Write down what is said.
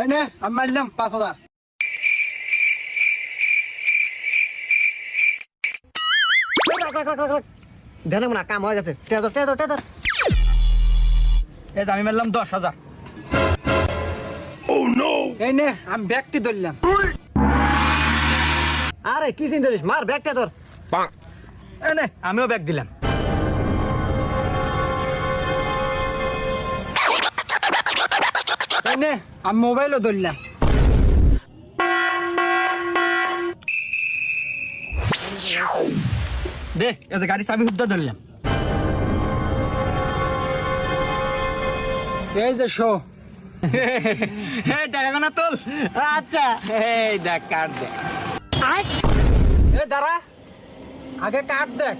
এই নে আমি মারলাম 5,000। দেন না কাম হয়ে গেছে টেদর এই আমি মারলাম 10,000। এই নে আমি ব্যক্তি ধরলাম। আরে কি চিন্তা করিস মার ব্যাগ টেদর এই নে আমিও ব্যাগ দিলাম। এই নে আমি মোবাইলও ধরলাম। দে এই যে গাড়ি চাবি হুদ্দা ধরলাম। এই যে শো এই টাকা না তোল। আচ্ছা এই দেখ কার্ড দেখ। এই দাঁড়া আগে কার্ড দেখ।